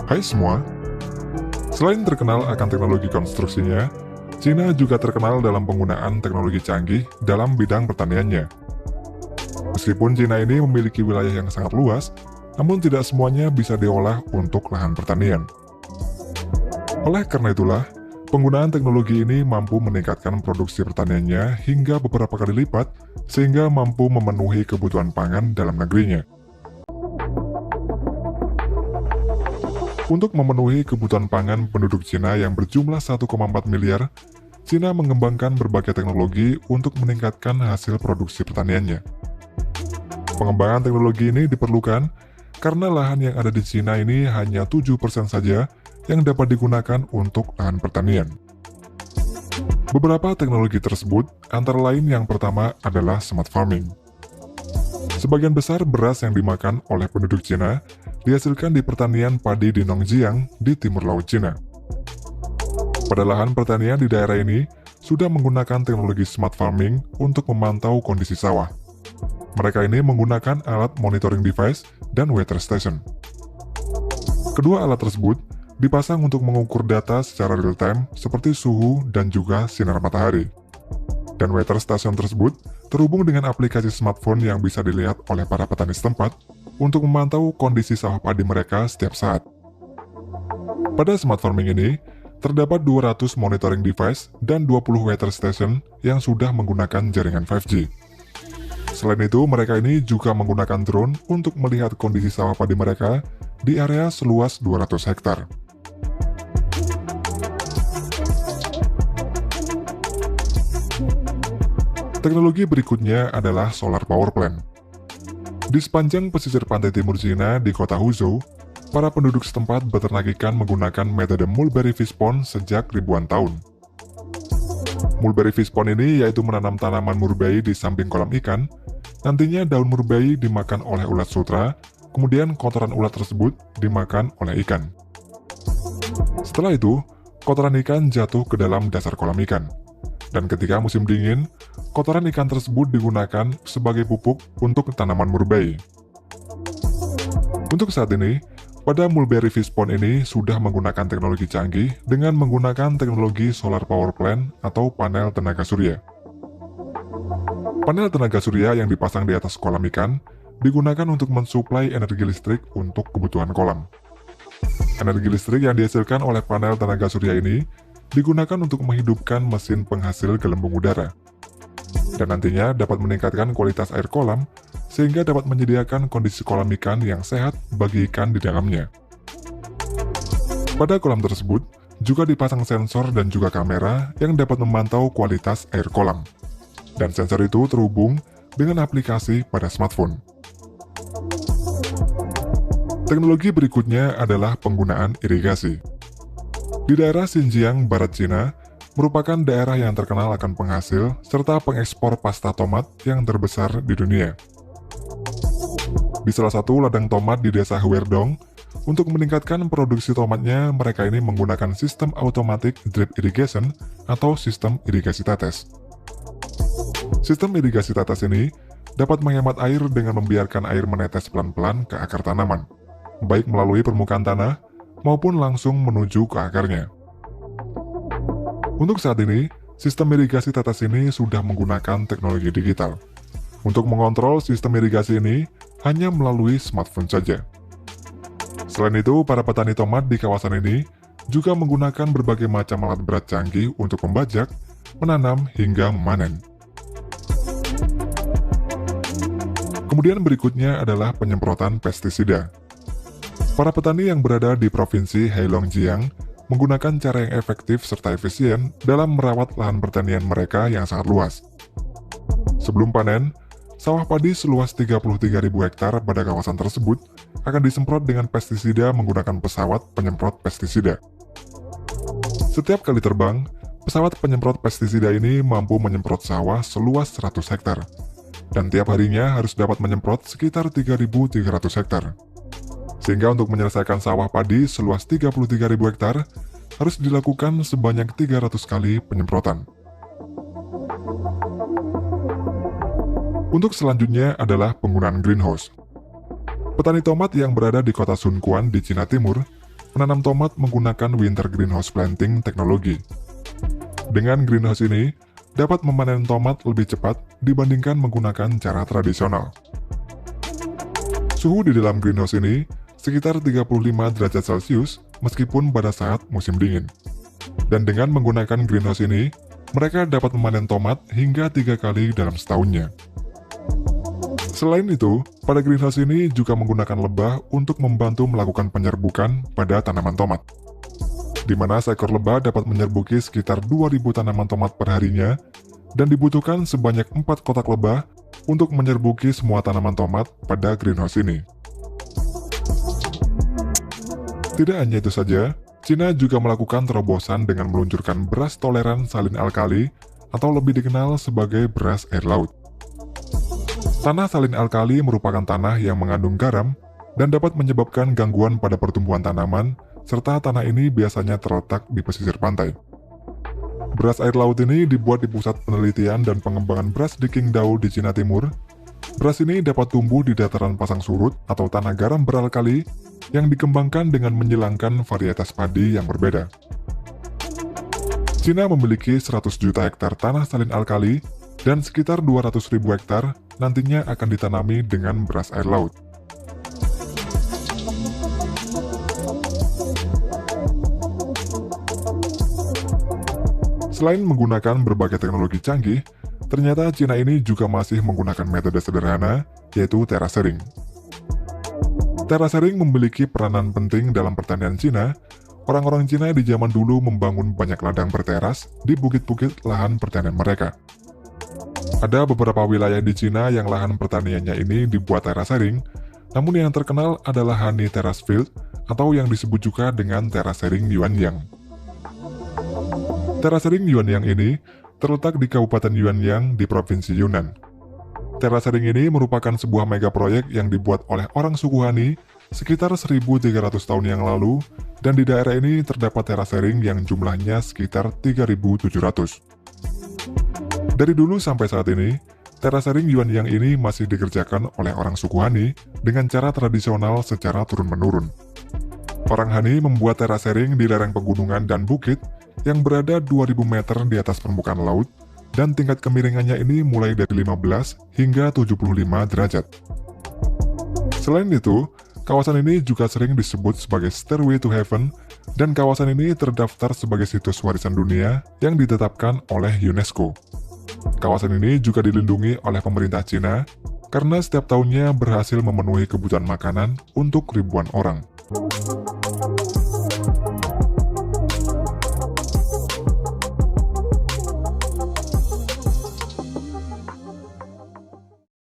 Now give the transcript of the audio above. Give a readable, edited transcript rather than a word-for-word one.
Hai semua, selain terkenal akan teknologi konstruksinya, Cina juga terkenal dalam penggunaan teknologi canggih dalam bidang pertaniannya. Meskipun Cina ini memiliki wilayah yang sangat luas, namun tidak semuanya bisa diolah untuk lahan pertanian. Oleh karena itulah, penggunaan teknologi ini mampu meningkatkan produksi pertaniannya hingga beberapa kali lipat, sehingga mampu memenuhi kebutuhan pangan dalam negerinya. Untuk memenuhi kebutuhan pangan penduduk Cina yang berjumlah 1,4 miliar, Cina mengembangkan berbagai teknologi untuk meningkatkan hasil produksi pertaniannya. Pengembangan teknologi ini diperlukan karena lahan yang ada di Cina ini hanya 7% saja yang dapat digunakan untuk lahan pertanian. Beberapa teknologi tersebut antara lain yang pertama adalah smart farming. Sebagian besar beras yang dimakan oleh penduduk Cina dihasilkan di pertanian padi di Nongjiang di timur laut Cina. Pada lahan pertanian di daerah ini sudah menggunakan teknologi smart farming untuk memantau kondisi sawah. Mereka ini menggunakan alat monitoring device dan weather station. Kedua alat tersebut dipasang untuk mengukur data secara real-time seperti suhu dan juga sinar matahari. Dan weather station tersebut terhubung dengan aplikasi smartphone yang bisa dilihat oleh para petani setempat untuk memantau kondisi sawah padi mereka setiap saat. Pada smart farming ini, terdapat 200 monitoring device dan 20 weather station yang sudah menggunakan jaringan 5G. Selain itu, mereka ini juga menggunakan drone untuk melihat kondisi sawah padi mereka di area seluas 200 hektar. Teknologi berikutnya adalah solar power plant. Di sepanjang pesisir pantai timur Cina di kota Huzhou, para penduduk setempat beternak ikan menggunakan metode mulberry fish pond sejak ribuan tahun. Mulberry fish pond ini yaitu menanam tanaman murbei di samping kolam ikan. Nantinya daun murbei dimakan oleh ulat sutra, kemudian kotoran ulat tersebut dimakan oleh ikan. Setelah itu, kotoran ikan jatuh ke dalam dasar kolam ikan. Dan ketika musim dingin, kotoran ikan tersebut digunakan sebagai pupuk untuk tanaman murbei. Untuk saat ini, pada mulberry fish pond ini sudah menggunakan teknologi canggih dengan menggunakan teknologi solar power plant atau panel tenaga surya. Panel tenaga surya yang dipasang di atas kolam ikan digunakan untuk mensuplai energi listrik untuk kebutuhan kolam. Energi listrik yang dihasilkan oleh panel tenaga surya ini digunakan untuk menghidupkan mesin penghasil gelembung udara. Dan nantinya dapat meningkatkan kualitas air kolam, sehingga dapat menyediakan kondisi kolam ikan yang sehat bagi ikan di dalamnya. Pada kolam tersebut, juga dipasang sensor dan juga kamera yang dapat memantau kualitas air kolam. Dan sensor itu terhubung dengan aplikasi pada smartphone. Teknologi berikutnya adalah penggunaan irigasi. Di daerah Xinjiang, Barat Cina, merupakan daerah yang terkenal akan penghasil serta pengekspor pasta tomat yang terbesar di dunia. Di salah satu ladang tomat di desa Huerdong, untuk meningkatkan produksi tomatnya, mereka ini menggunakan sistem automatic drip irrigation atau sistem irigasi tetes. Sistem irigasi tetes ini dapat menghemat air dengan membiarkan air menetes pelan-pelan ke akar tanaman, baik melalui permukaan tanah maupun langsung menuju ke akarnya. Untuk saat ini, sistem irigasi tetes ini sudah menggunakan teknologi digital. Untuk mengontrol sistem irigasi ini hanya melalui smartphone saja. Selain itu, para petani tomat di kawasan ini juga menggunakan berbagai macam alat berat canggih untuk membajak, menanam, hingga memanen. Kemudian berikutnya adalah penyemprotan pestisida. Para petani yang berada di Provinsi Heilongjiang menggunakan cara yang efektif serta efisien dalam merawat lahan pertanian mereka yang sangat luas. Sebelum panen, sawah padi seluas 33.000 hektar pada kawasan tersebut akan disemprot dengan pestisida menggunakan pesawat penyemprot pestisida. Setiap kali terbang, pesawat penyemprot pestisida ini mampu menyemprot sawah seluas 100 hektar. Dan tiap harinya harus dapat menyemprot sekitar 3.300 hektar. Sehingga untuk menyelesaikan sawah padi seluas 33.000 hektar, harus dilakukan sebanyak 300 kali penyemprotan. Untuk selanjutnya adalah penggunaan greenhouse. Petani tomat yang berada di kota Sunquan di Cina Timur menanam tomat menggunakan winter greenhouse planting teknologi. Dengan greenhouse ini, dapat memanen tomat lebih cepat dibandingkan menggunakan cara tradisional. Suhu di dalam greenhouse ini sekitar 35 derajat Celcius meskipun pada saat musim dingin. Dan dengan menggunakan greenhouse ini, mereka dapat memanen tomat hingga 3 kali dalam setahunnya. Selain itu, pada greenhouse ini juga menggunakan lebah untuk membantu melakukan penyerbukan pada tanaman tomat, di mana seekor lebah dapat menyerbuki sekitar 2.000 tanaman tomat per harinya, dan dibutuhkan sebanyak 4 kotak lebah untuk menyerbuki semua tanaman tomat pada greenhouse ini. Tidak hanya itu saja, Cina juga melakukan terobosan dengan meluncurkan beras toleran salin alkali atau lebih dikenal sebagai beras air laut. Tanah salin alkali merupakan tanah yang mengandung garam dan dapat menyebabkan gangguan pada pertumbuhan tanaman, serta tanah ini biasanya terletak di pesisir pantai. Beras air laut ini dibuat di Pusat Penelitian dan Pengembangan Beras di Qingdao di Cina Timur. Beras ini dapat tumbuh di dataran pasang surut atau tanah garam beralkali yang dikembangkan dengan menyilangkan varietas padi yang berbeda. Cina memiliki 100 juta hektar tanah salin alkali dan sekitar 200.000 hektar nantinya akan ditanami dengan beras air laut. Selain menggunakan berbagai teknologi canggih, ternyata Cina ini juga masih menggunakan metode sederhana, yaitu terasering. Terasering memiliki peranan penting dalam pertanian Cina. Orang-orang Cina di zaman dulu membangun banyak ladang berteras di bukit-bukit lahan pertanian mereka. Ada beberapa wilayah di Cina yang lahan pertaniannya ini dibuat terasering, namun yang terkenal adalah Honey Terrace Field atau yang disebut juga dengan terasering Yuanyang. Terasering Yuanyang ini terletak di Kabupaten Yuanyang di Provinsi Yunnan. Terasering ini merupakan sebuah mega proyek yang dibuat oleh orang suku Han sekitar 1.300 tahun yang lalu, dan di daerah ini terdapat terasering yang jumlahnya sekitar 3.700. Dari dulu sampai saat ini, terasering Yuanyang ini masih dikerjakan oleh orang suku Han dengan cara tradisional secara turun-menurun. Orang Han membuat terasering di lereng pegunungan dan bukit yang berada 2.000 meter di atas permukaan laut, dan tingkat kemiringannya ini mulai dari 15 hingga 75 derajat. Selain itu, kawasan ini juga sering disebut sebagai Stairway to Heaven, dan kawasan ini terdaftar sebagai situs warisan dunia yang ditetapkan oleh UNESCO. Kawasan ini juga dilindungi oleh pemerintah Cina karena setiap tahunnya berhasil memenuhi kebutuhan makanan untuk ribuan orang.